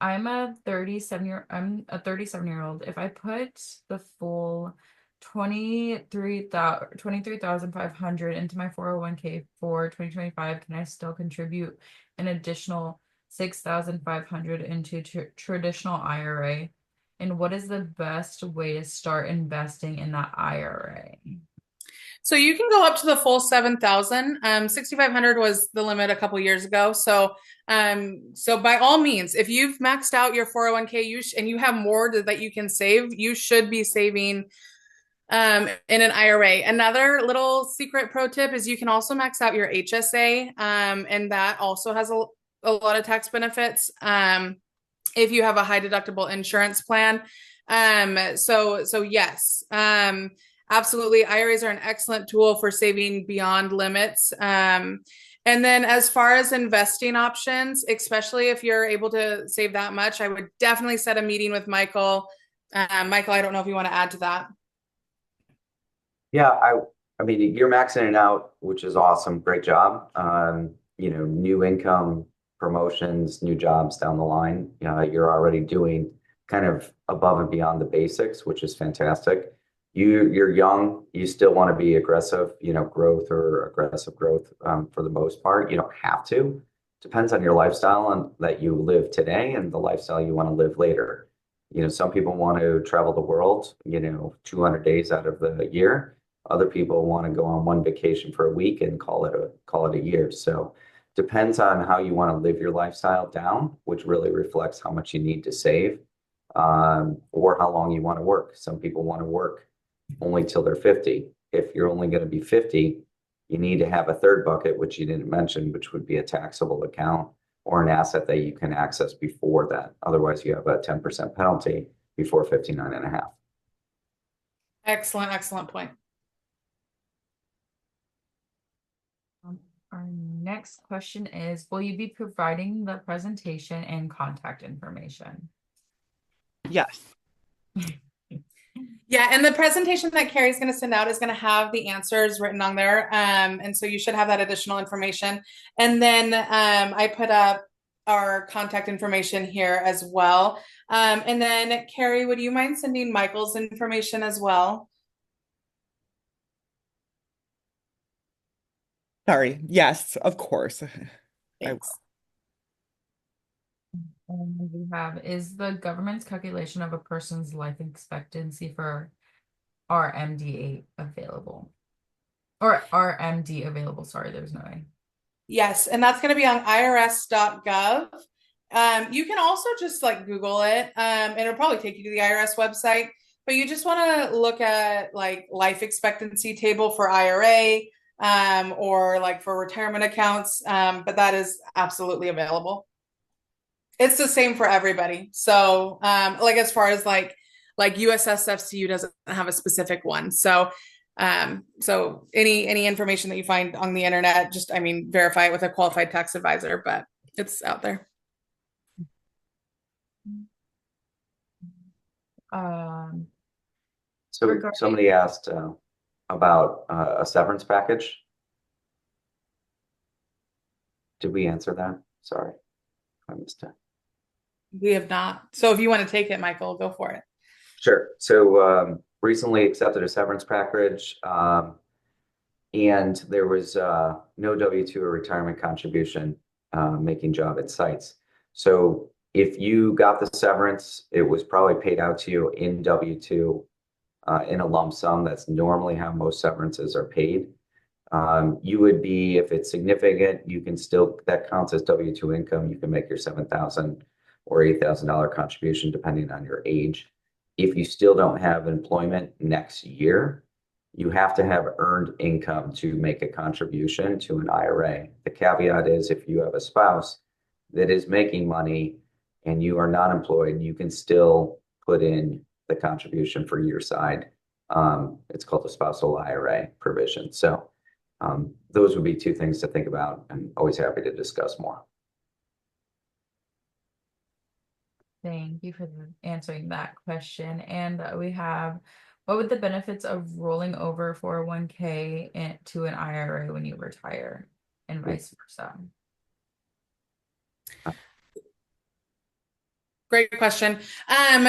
I'm a 37-year-old. If I put the full 23,500 into my 401k for 2025, can I still contribute an additional 6,500 into traditional IRA? And what is the best way to start investing in that IRA? So you can go up to the full 7,000. 6,500 was the limit a couple years ago. So by all means, if you've maxed out your 401k, and you have more that you can save, you should be saving in an IRA. Another little secret pro tip is you can also max out your HSA, and that also has a lot of tax benefits if you have a high deductible insurance plan. So yes, absolutely. IRAs are an excellent tool for saving beyond limits. And then as far as investing options, especially if you're able to save that much, I would definitely set a meeting with Michael. Michael, I don't know if you want to add to that. Yeah, I mean, you're maxing it out, which is awesome. Great job. New income, promotions, new jobs down the line. You're already doing kind of above and beyond the basics, which is fantastic. You're young, you still want to be aggressive, growth or aggressive growth for the most part. You don't have to. Depends on your lifestyle and that you live today and the lifestyle you want to live later. Some people want to travel the world, 200 days out of the year. Other people want to go on one vacation for a week and call it a year. So depends on how you want to live your lifestyle down, which really reflects how much you need to save, or how long you want to work. Some people want to work only till they're 50. If you're only going to be 50, you need to have a third bucket, which you didn't mention, which would be a taxable account or an asset that you can access before that. Otherwise, you have a 10% penalty before 59 and a half. Excellent point. Our next question is, will you be providing the presentation and contact information? Yes. Yeah, and the presentation that Carrie's going to send out is going to have the answers written on there. And so you should have that additional information. And then I put up our contact information here as well. And then Carrie, would you mind sending Michael's information as well? Sorry. Yes, of course. I will. And we have, is the government's calculation of a person's life expectancy for RMD available? Or RMD available, sorry, there's no A. Yes, and that's going to be on irs.gov. You can also just Google it, and it'll probably take you to the IRS website, but you just want to look at life expectancy table for IRA, or for retirement accounts, but that is absolutely available. It's the same for everybody. So, as far as USSFCU doesn't have a specific one. So any information that you find on the internet, verify it with a qualified tax advisor, but it's out there. So somebody asked about a severance package. Did we answer that? Sorry, I missed it. We have not. So if you want to take it, Michael, go for it. Sure. So recently accepted a severance package, and there was no W-2 or retirement contribution making job at sites. So if you got the severance, it was probably paid out to you in W-2 in a lump sum. That's normally how most severances are paid. You would be, if it's significant, you can still, that counts as W-2 income. You can make your 7,000 or $8,000 contribution, depending on your age. If you still don't have employment next year, you have to have earned income to make a contribution to an IRA. The caveat is if you have a spouse that is making money and you are not employed, you can still put in the contribution for your side. It's called the spousal IRA provision. So those would be two things to think about. I'm always happy to discuss more. Thank you for answering that question. And we have, what would the benefits of rolling over 401k to an IRA when you retire, and vice versa? Great question.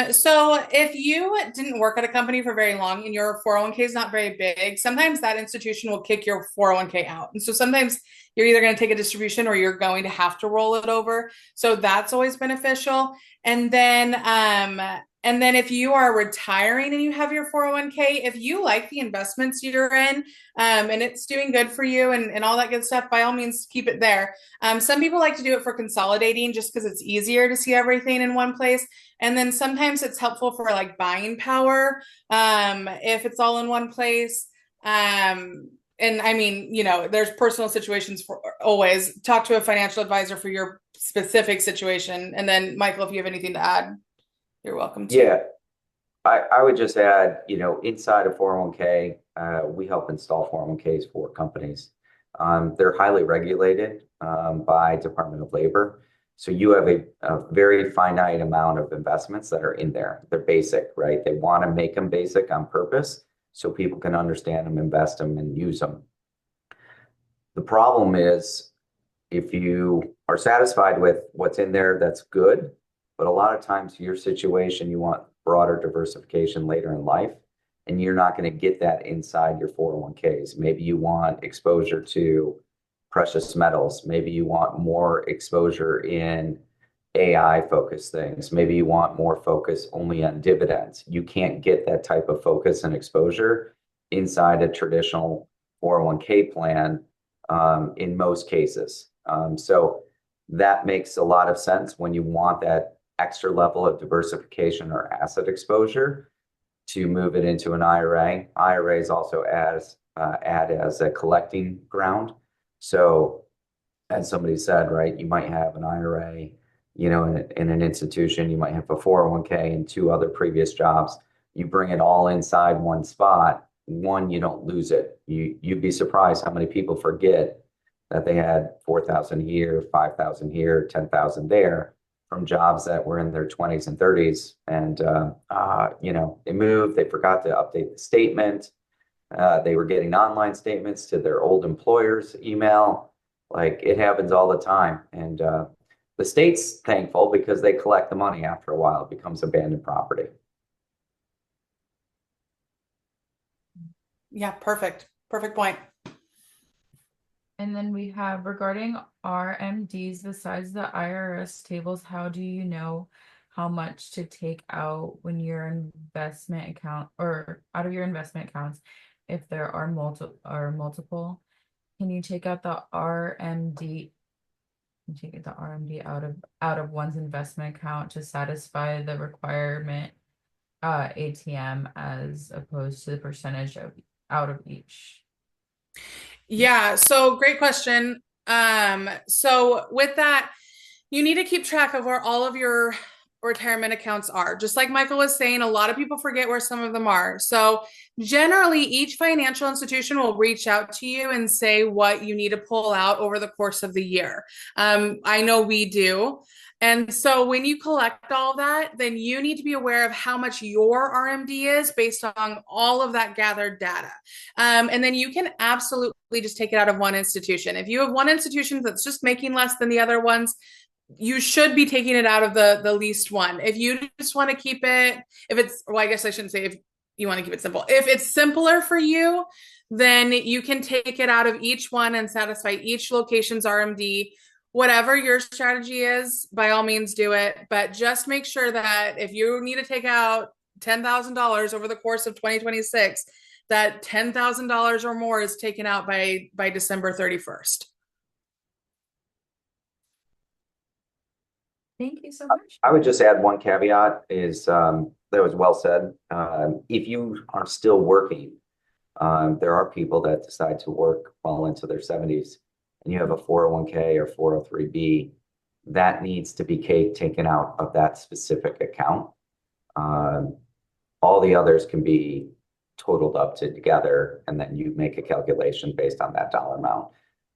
So if you didn't work at a company for very long and your 401k is not very big, sometimes that institution will kick your 401k out. And so sometimes you're either going to take a distribution or you're going to have to roll it over. So that's always beneficial. And then if you are retiring and you have your 401k, if you like the investments you're in, and it's doing good for you and all that good stuff, by all means, keep it there. Some people like to do it for consolidating just because it's easier to see everything in one place. And then sometimes it's helpful for like buying power, if it's all in one place. And I mean, there's personal situations for always. Talk to a financial advisor for your specific situation. And then Michael, if you have anything to add, you're welcome to. Yeah, I would just add, inside of 401k, we help install 401ks for companies. They're highly regulated by Department of Labor. So you have a very finite amount of investments that are in there. They're basic, right? They want to make them basic on purpose so people can understand them, invest them, and use them. The problem is if you are satisfied with what's in there, that's good. But a lot of times your situation, you want broader diversification later in life, and you're not going to get that inside your 401ks. Maybe you want exposure to precious metals. Maybe you want more exposure in AI focused things. Maybe you want more focus only on dividends. You can't get that type of focus and exposure inside a traditional 401k plan in most cases. So that makes a lot of sense when you want that extra level of diversification or asset exposure to move it into an IRA. IRAs also add as a collecting ground. So as somebody said, right, you might have an IRA, in an institution, you might have a 401k and two other previous jobs. You bring it all inside one spot. One, you don't lose it. You'd be surprised how many people forget that they had 4,000 here, 5,000 here, 10,000 there from jobs that were in their 20s and 30s. And, they moved, they forgot to update the statement. They were getting online statements to their old employer's email. Like, it happens all the time. And the state's thankful because they collect the money after a while. It becomes abandoned property. Yeah, perfect. Perfect point. And then we have, regarding RMDs, besides the IRS tables, how do you know how much to take out when your investment account, or out of your investment accounts, if there are multiple? Can you take out the RMD? Take the RMD out of one's investment account to satisfy the requirement ATM, as opposed to the percentage of out of each? Yeah, so great question. So with that, you need to keep track of where all of your retirement accounts are. Just like Michael was saying, a lot of people forget where some of them are. So generally, each financial institution will reach out to you and say what you need to pull out over the course of the year. I know we do. And so when you collect all that, then you need to be aware of how much your RMD is based on all of that gathered data. And then you can absolutely just take it out of one institution. If you have one institution that's just making less than the other ones, you should be taking it out of the least one. If you just want to keep it, I guess I shouldn't say if you want to keep it simple. If it's simpler for you, then you can take it out of each one and satisfy each location's RMD. Whatever your strategy is, by all means do it. But just make sure that if you need to take out $10,000 over the course of 2026, that $10,000 or more is taken out by December 31st. Thank you so much. I would just add one caveat is that was well said. If you are still working, there are people that decide to work well into their 70s, and you have a 401k or 403b, that needs to be taken out of that specific account. All the others can be totaled up together, and then you make a calculation based on that dollar amount.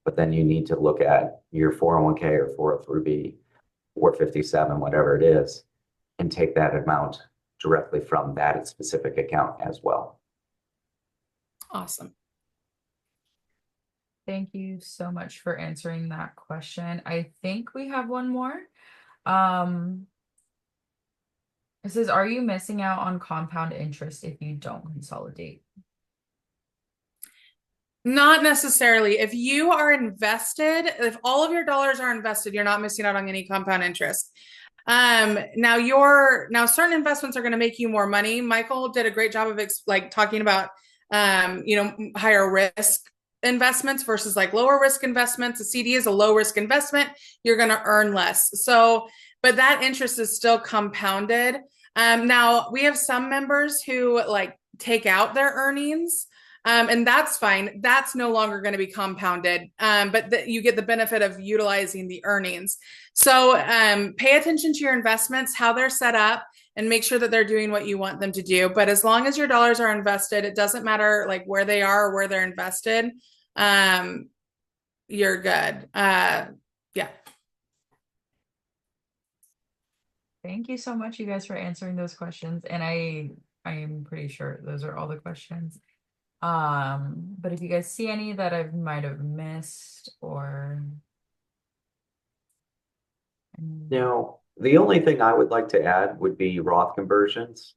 But then you need to look at your 401k or 403b, 457, whatever it is, and take that amount directly from that specific account as well. Awesome. Thank you so much for answering that question. I think we have one more. It says, are you missing out on compound interest if you don't consolidate? Not necessarily. If you are invested, if all of your dollars are invested, you're not missing out on any compound interest. Now certain investments are going to make you more money. Michael did a great job of talking about higher risk investments versus like lower risk investments. A CD is a low risk investment. You're going to earn less. So, but that interest is still compounded. Now we have some members who like take out their earnings. And that's fine. That's no longer going to be compounded, but you get the benefit of utilizing the earnings. So pay attention to your investments, how they're set up, and make sure that they're doing what you want them to do. But as long as your dollars are invested, it doesn't matter like where they are or where they're invested. You're good. Yeah. Thank you so much, you guys, for answering those questions. And I am pretty sure those are all the questions. But if you guys see any that I might have missed or Now, the only thing I would like to add would be Roth conversions.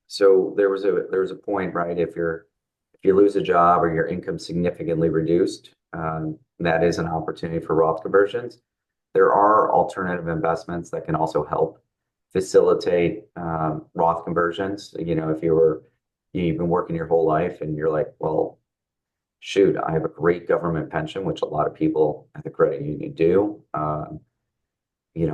So there was a point, right? If you lose a job or your income significantly reduced, that is an opportunity for Roth conversions. There are alternative investments that can also help facilitate Roth conversions. You know, if you've been working your whole life and you're like, well, shoot, I have a great government pension, which a lot of people at the credit union do.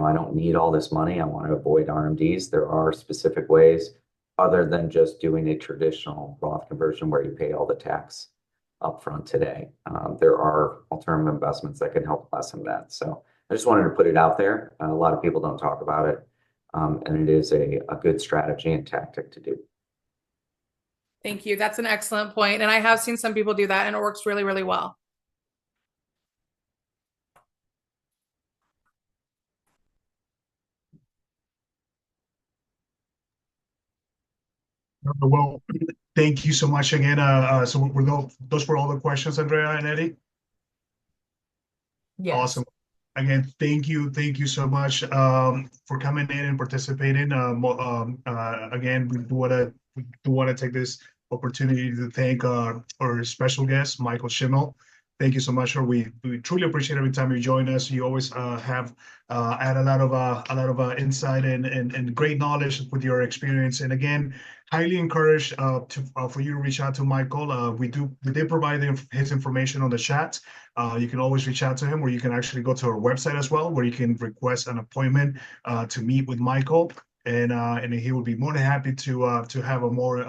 I don't need all this money. I want to avoid RMDs. There are specific ways other than just doing a traditional Roth conversion where you pay all the tax upfront today. There are alternative investments that can help lessen that. So I just wanted to put it out there. A lot of people don't talk about it. And it is a good strategy and tactic to do. Thank you. That's an excellent point. And I have seen some people do that and it works really, really well. Well, thank you so much again. So those were all the questions, Andrea and Eddie? yes. Awesome. Again, thank you so much for coming in and participating. Again, we do want to take this opportunity to thank our special guest, Michael Schimmel. Thank you so much, sir. We truly appreciate every time you join us. You always have add a lot of insight and great knowledge with your experience. And again, highly encouraged for you to reach out to Michael. We did provide his information on the chat. You can always reach out to him, or you can actually go to our website as well, where you can request an appointment to meet with Michael. And he will be more than happy to have a more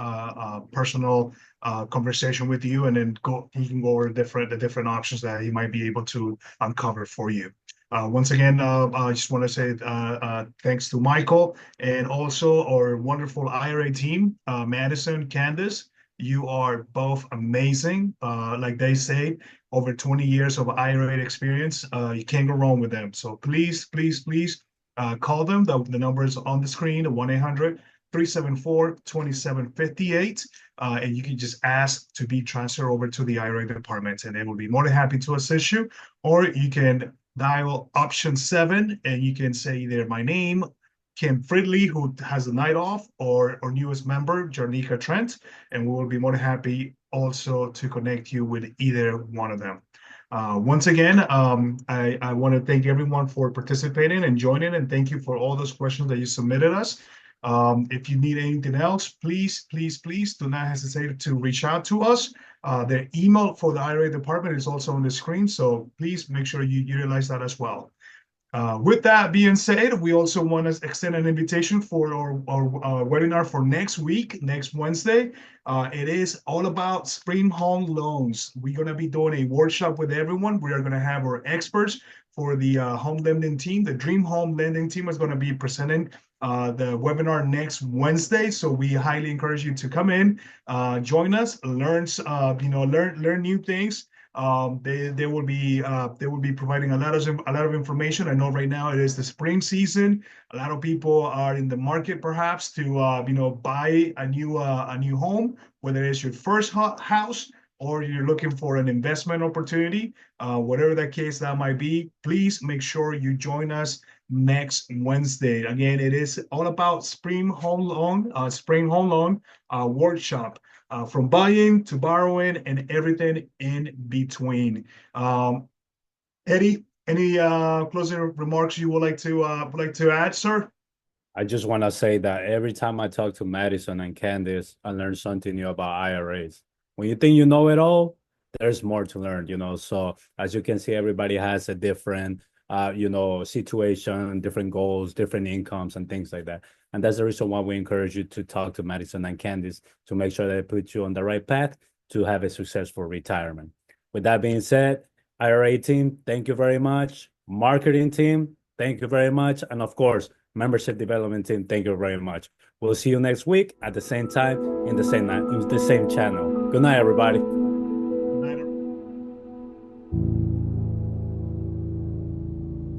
personal conversation with you, and then he can go over the different options that he might be able to uncover for you. Once again, I just want to say thanks to Michael and also our wonderful IRA team, Madison, Candace. You are both amazing. Like they say, over 20 years of IRA experience. You can't go wrong with them. So please call them. The number is on the screen, 1-800-374-2758. And you can just ask to be transferred over to the IRA department, and they will be more than happy to assist you. Or you can dial option 7, and you can say either my name, Kim Fridley, who has the night off, or our newest member, Jarnika Trent, and we will be more than happy also to connect you with either one of them. Once again, I want to thank everyone for participating and joining, and thank you for all those questions that you submitted us. If you need anything else, please do not hesitate to reach out to us. The email for the IRA department is also on the screen, so please make sure you utilize that as well. With that being said, we also want to extend an invitation for our webinar for next week, next Wednesday. It is all about spring home loans. We're going to be doing a workshop with everyone. We are going to have our experts for the home lending team. The Dream Home Lending team is going to be presenting the webinar next Wednesday. So we highly encourage you to come in, join us, learn new things. They will be providing a lot of information. I know right now it is the spring season. A lot of people are in the market perhaps to buy a new home, whether it's your first house or you're looking for an investment opportunity. Whatever that case that might be, please make sure you join us next Wednesday. Again, it is all about spring home loan workshop. From buying to borrowing and everything in between. Eddie, any closing remarks you would like to add, sir? I just want to say that every time I talk to Madison and Candice, I learn something new about IRAs. When you think you know it all, there's more to learn, So as you can see, everybody has a different, situation, different goals, different incomes, and things like that. And that's the reason why we encourage you to talk to Madison and Candice to make sure that they put you on the right path to have a successful retirement. With that being said, IRA team, thank you very much. Marketing team, thank you very much. And of course, membership development team, thank you very much. We'll see you next week at the same time in the same channel. Good night, everybody.